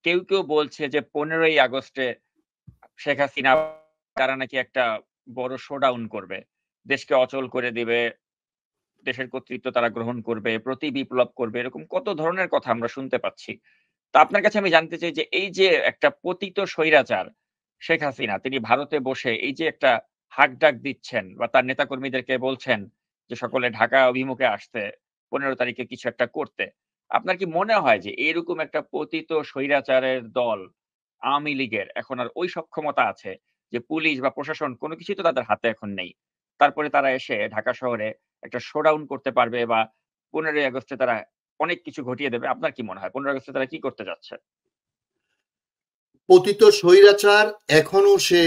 কেউ, কেউ বলছে যে 15ই আগস্টে শেখ হাসিনা তারা নাকি একটা বড় শোডাউন করবে। দেশকে অচল করে দিবে, দেশের কর্তৃত্ব তারা গ্রহণ করবে, প্রতি-বিপ্লব করবে। এরকম কত ধরনের কথা আমরা শুনতে পাচ্ছি। তো আপনার কাছে আমি জানতে চাই যে এই যে একটা পতিত স্বৈরাচার শেখ হাসিনা তিনি ভারতে বসে এই যে একটা হাকডাক দিচ্ছেন বা তার নেতাকর্মীদেরকে বলছেন যে সকলে ঢাকা অভিমুখে আসতে ১৫ তারিখে কিছু একটা করতে। আপনার কি মনে হয় যে এরকম একটা পতিত স্বৈরাচারের দল আওয়ামী লীগের এখন আর ওই সক্ষমতা আছে যে পুলিশ বা প্রশাসন কোন কিছুই তো তাদের হাতে এখন নেই। তারপরে তারা এসে ঢাকা শহরে একটা শোডাউন করতে পারবে বা ১৫ই আগস্টে তারা অনেক কিছু ঘটিয়ে দেবে। আপনার কি মনে হয় ১৫ আগস্টে তারা কি করতে যাচ্ছে? পতিত স্বৈরাচার এখনো সে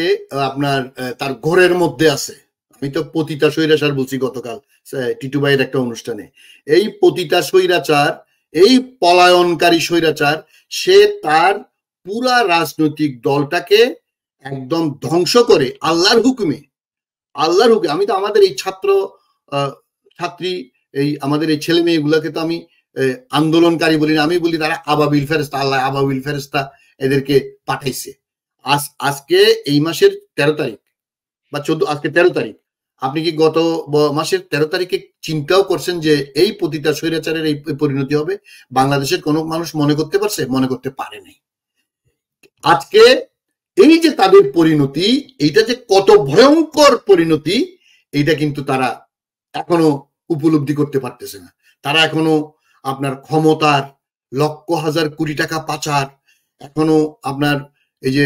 আপনার তার ঘরের মধ্যে আছে। আমি তো পতিতা স্বৈরাচার বলছি গতকাল টিটু ভাইয়ের একটা অনুষ্ঠানে। এই পতিতা স্বৈরাচার, এই পলায়নকারী স্বৈরাচার, সে তার পুরা রাজনৈতিক দলটাকে একদম ধ্বংস করে আল্লাহর হুকুমে, আল্লাহর হুকুমে। আমি তো আমাদের এই ছাত্রী, এই আমাদের এই ছেলে মেয়েগুলাকে তো আমি আন্দোলনকারী বলি না, আমি বলি তারা আবাবিল ফেরেস্তা, আল্লাহ আবাবিল ফেরেস্তা এদেরকে পাঠাইছে। আজকে এই মাসের 13 তারিখ বা 14, আজকে 13 তারিখ। আপনি কি গত মাসের 13 তারিখে চিন্তাও করছেন যে এই পতিতা স্বৈরাচারের এই পরিণতি হবে? বাংলাদেশের কোনো মানুষ মনে করতে পারছে? মনে করতে পারে নাই। আজকে এই যে তাদের পরিণতি, এইটা যে কত ভয়ঙ্কর পরিণতি, এইটা কিন্তু তারা এখনো উপলব্ধি করতে পারতেছে না। তারা এখনো আপনার ক্ষমতার লক্ষ হাজার কোটি টাকা পাচার, এখনো আপনার এই যে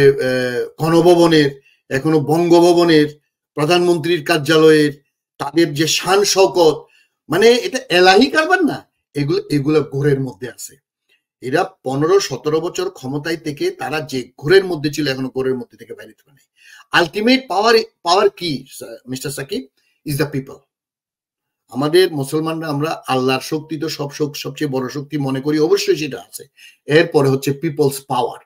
গণভবনের, এখনো বঙ্গভবনের, প্রধানমন্ত্রীর কার্যালয়ের তাদের যে শান শওকত, মানে এটা এলাহি কারবার না, এগুলো ঘোরের মধ্যে আছে। এরা 15-17 বছর ক্ষমতায় থেকে তারা যে ঘোরের মধ্যে ছিল এখনো ঘোরের মধ্যে থেকে বাইরে পারে নাই। আলটিমেট পাওয়ার কি Mister Sakib? Is the people. আমাদের মুসলমানরা আমরা আল্লাহর শক্তি তো সবচেয়ে বড় শক্তি মনে করি, অবশ্যই সেটা আছে। এরপরে হচ্ছে পিপলস পাওয়ার।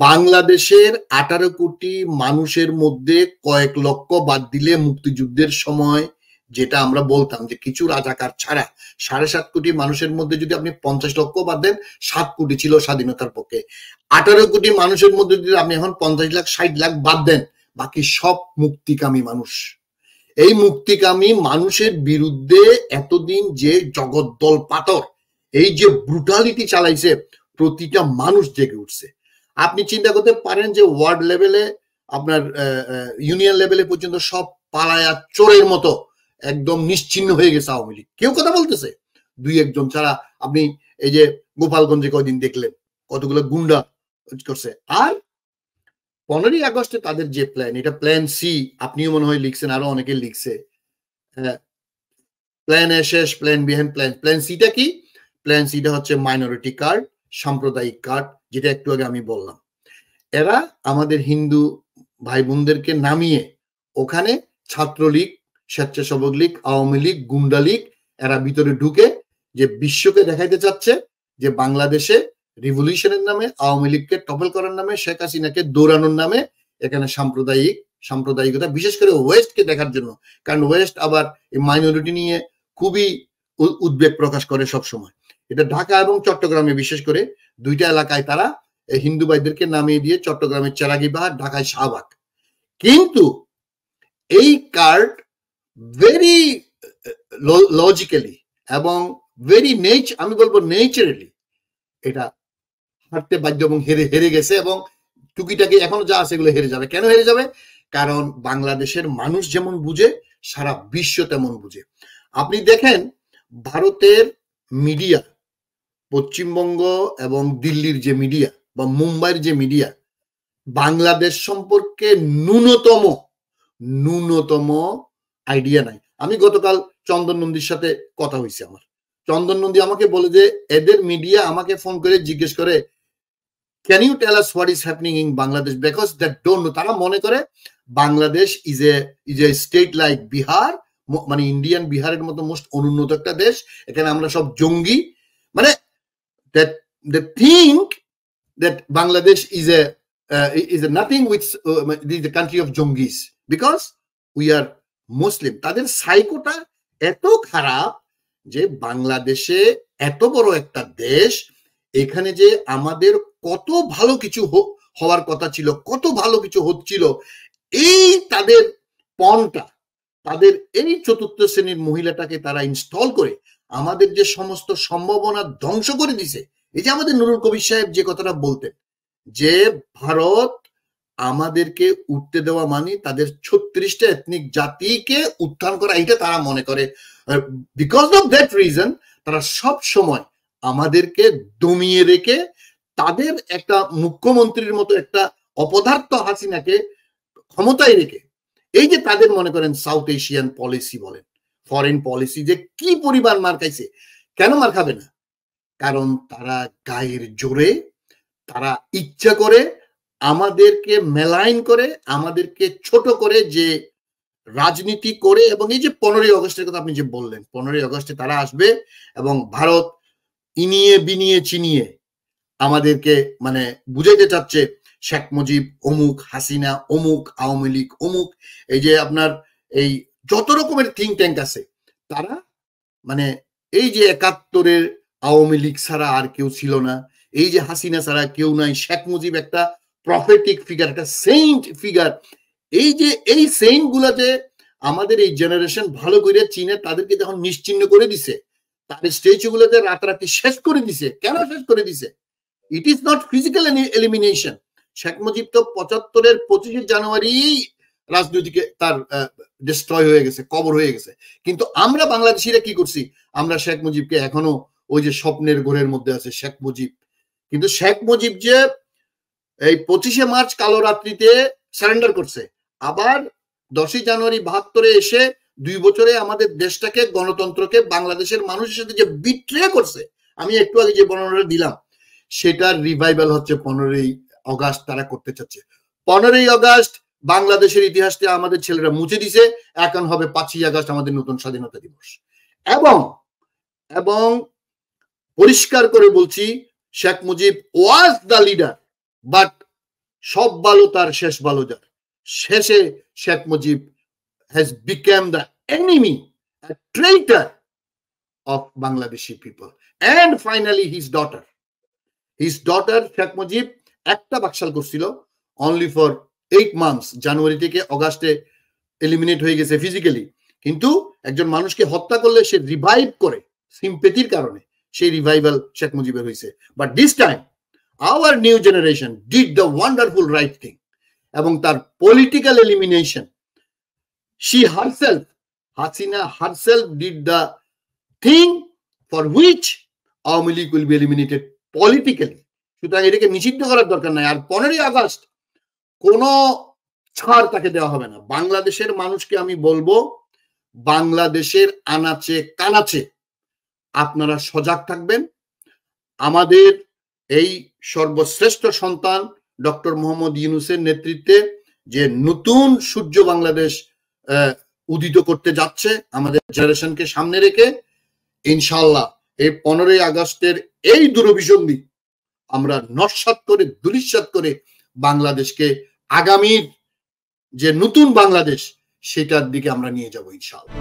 বাংলাদেশের 18 কোটি মানুষের মধ্যে কয়েক লক্ষ বাদ দিলে মুক্তিযুদ্ধের সময় যেটা আমরা বলতাম যে কিছু রাজাকার ছাড়া 7.5 কোটি মানুষের মধ্যে যদি আপনি 50 লক্ষ বাদ দেন, 7 কোটি ছিল স্বাধীনতার পক্ষে। 18 কোটি মানুষের মধ্যে যদি আপনি এখন 50 লাখ 60 লাখ বাদ দেন, বাকি সব মুক্তিকামী মানুষ। এই মুক্তিকামী মানুষের বিরুদ্ধে এতদিন যে জগদ্দল পাথর, এই যে ব্রুটালিটি চালাইছে, প্রতিটা মানুষ জেগে উঠছে। আপনি চিন্তা করতে পারেন যে ওয়ার্ড লেভেলে, আপনার ইউনিয়ন লেভেলে পর্যন্ত সব পালায়া চোরের মতো একদম নিশ্চিহ্ন হয়ে গেছে আওয়ামী লীগ। কেউ কথা বলতেছে? 2-1 ছাড়া। আপনি এই যে গোপালগঞ্জে কয়দিন দেখলেন কতগুলো গুন্ডা করছে। আর 15ই আগস্টে তাদের যে প্ল্যান, এটা প্ল্যান সি, আপনিও মনে হয় লিখছেন, আরো অনেকে লিখছে। প্ল্যান এ শেষ, প্ল্যান বি হ্যান্ড প্ল্যান সিটা কি? প্ল্যান সিটা হচ্ছে মাইনরিটি কার্ড, সাম্প্রদায়িক কার্ড, যেটা একটু আগে আমি বললাম। এরা আমাদের হিন্দু ভাই বোনদেরকে নামিয়ে ওখানে ছাত্রলীগ, স্বেচ্ছাসেবক লীগ, আওয়ামী লীগ, গুন্ডা লীগ, এরা ভিতরে ঢুকে যে বিশ্বকে দেখাইতে চাচ্ছে যে বাংলাদেশে রিভলিউশনের নামে, আওয়ামী লীগকে টপল করার নামে, শেখ হাসিনাকে দৌড়ানোর নামে এখানে সাম্প্রদায়িকতা, বিশেষ করে ওয়েস্টকে দেখার জন্য। কারণ ওয়েস্ট আবার এই মাইনরিটি নিয়ে খুবই উদ্বেগ প্রকাশ করে সব সময়। এটা ঢাকা এবং চট্টগ্রামে বিশেষ করে দুইটা এলাকায় তারা হিন্দু ভাইদেরকে নামিয়ে দিয়ে, চট্টগ্রামের চেরাগি পাহাড়, ঢাকায় শাহবাগ। কিন্তু এই কার্ড ভেরি লজিক্যালি এবং ভেরি আমি বলবো নেচারালি এটা হারতে বাধ্য এবং হেরে গেছে, এবং টুকিটাকি এখনো যা আছে এগুলো হেরে যাবে। কেন হেরে যাবে? কারণ বাংলাদেশের মানুষ যেমন বুঝে, সারা বিশ্ব তেমন বুঝে। আপনি দেখেন ভারতের মিডিয়া, পশ্চিমবঙ্গ এবং দিল্লির যে মিডিয়া বা মুম্বাইয়ের যে মিডিয়া, বাংলাদেশ সম্পর্কে ন্যূনতম আইডিয়া নাই। আমি গতকাল চন্দন নন্দীর সাথে কথা হয়েছে আমার। চন্দন নন্দী আমাকে বলে যে এদের মিডিয়া আমাকে ফোন করে জিজ্ঞেস করে, can you tell us what is happening in Bangladesh, because that don't know. তারা মনে করে Bangladesh is a state like Bihar, মানে ইন্ডিয়ান বিহারের মতো মোস্ট অনুন্নত একটা দেশ, এখানে আমরা সব জঙ্গি। মানে they think that Bangladesh is a nothing with the country of Jongis because we are Muslim. তাদের সাইকোটা এত খারাপ যে বাংলাদেশে এত বড় একটা দেশ, এখানে যে আমাদের কত ভালো কিছু হওয়ার কথা ছিল, কত ভালো কিছু হচ্ছিল, এই তাদের পণটা, তাদের এই চতুর্থ শ্রেণীর মহিলাটাকে তারা ইনস্টল করে আমাদের যে সমস্ত সম্ভাবনা ধ্বংস করে দিছে। এই যে আমাদের নুরুল কবির সাহেব যে কথাটা বলতেন যে ভারত আমাদেরকে উঠতে দেওয়া মানে তাদের 36টা এথনিক জাতিকে উত্থান করা, এটা তারা মনে করে। বিকজ অফ দ্যাট রিজন তারা সব সময় আমাদেরকে দমিয়ে রেখে তাদের একটা মুখ্যমন্ত্রীর মতো একটা অপদার্থ হাসিনাকে ক্ষমতায় রেখে, এই যে তাদের মনে করেন সাউথ এশিয়ান পলিসি বলেন, ফরেন পলিসি, যে কি পরিবার মার খাইছে। কেন মার খাবে না? কারণ তারা গায়ের জোরে, তারা ইচ্ছা করে আমাদেরকে মেলাইন করে, আমাদেরকে ছোট করে যে রাজনীতি করে। এবং এই যে 15ই আগস্টের কথা আপনি যে বললেন, 15ই আগস্টে তারা আসবে এবং ভারত ইনিয়ে বিনিয়ে চিনিয়ে আমাদেরকে মানে বুঝাইতে চাচ্ছে শেখ মুজিব অমুক, হাসিনা অমুক, আওয়ামী লীগ অমুক। এই যে আপনার এই যত রকমের থিঙ্ক ট্যাঙ্ক আছে, তারা মানে এই যে 71-এর আওয়ামী লীগ ছাড়া আর কেউ ছিল না, এই যে হাসিনা ছাড়া কেউ নাই, শেখ মুজিব একটা প্রফেটিক ফিগার, একটা সেন্ট ফিগার। এই যে এই সেন্ট গুলাতে আমাদের এই জেনারেশন ভালো করে চিনে তাদেরকে যখন নিশ্চিহ্ন করে দিছে, তাদের স্ট্যাচু গুলোতে রাতারাতি শেষ করে দিছে। কেন শেষ করে দিছে? It is not physical elimination. Sheikh Mujib তো 75-এর 25শে জানুয়ারি রাজনৈতিক তার ডিস্ট্রয় হয়ে গেছে, কবর হয়ে গেছে। কিন্তু আমরা বাংলাদেশিরা কি করছি? আমরা শেখ মুজিবকে এখনো ওই যে স্বপ্নের ঘোরের মধ্যে আছে শেখ মুজিব। কিন্তু শেখ মুজিব যে এই 25শে মার্চ কালো রাত্রিতে সারেন্ডার করছে, আবার 10ই জানুয়ারি 72-এ এসে 2 বছরে আমাদের দেশটাকে, গণতন্ত্রকে বাংলাদেশের মানুষের সাথে যে বিট্রে করছে, আমি একটু আগে যে বর্ণনাটা দিলাম, সেটার রিভাইভাল হচ্ছে 15ই আগস্ট তারা করতে চাচ্ছে। 15ই আগস্ট বাংলাদেশের ইতিহাসটা আমাদের ছেলেরা মুছে দিছে, এখন হবে 5ই আগস্ট আমাদের নতুন স্বাধীনতা দিবস। এবং পরিষ্কার করে বলছি, Sheikh Mujib was the leader, but সব ভালো তার শেষ ভালো যার। শেষে Sheikh Mujib has become the enemy, a traitor of Bangladeshi people. And finally his daughter Sheikh Mujib একটা বাকশাল করছিল only for 8 months, জানুয়ারি থেকে অগাস্টে এলিমিনেট হয়ে গেছে ফিজিক্যালি। কিন্তু একজন মানুষকে হত্যা করলে সে রিভাইভ করে সিম্পেথির কারণে, সেই রিভাইভাল শেখ মুজিবের হয়েছে। But this time our new generation did the wonderful right thing, এবং তার political elimination, she herself, Hasina herself did the thing for which Aওয়ামী League will be eliminated politically. সুতরাং এটাকে নিষিদ্ধ করার দরকার নাই। আর 15ই আগস্ট কোনো ছাড় তাকে দেওয়া হবে না। বাংলাদেশের মানুষকে আমি বলবো, বাংলাদেশের আনাচে কানাচে আপনারা সজাগ থাকবেন। আমাদের এই সর্বশ্রেষ্ঠ সন্তান ডক্টর মোহাম্মদ ইউনূসের নেতৃত্বে যে নতুন সূর্য বাংলাদেশ উদিত করতে যাচ্ছে, আমাদের জেনারেশনকে সামনে রেখে ইনশাআল্লাহ এই 15ই আগস্টের এই দুরভিসন্ধি আমরা নস্যাৎ করে, ধূলিসাৎ করে বাংলাদেশকে আগামীর যে নতুন বাংলাদেশ, সেটার দিকে আমরা নিয়ে যাব ইনশাআল্লাহ।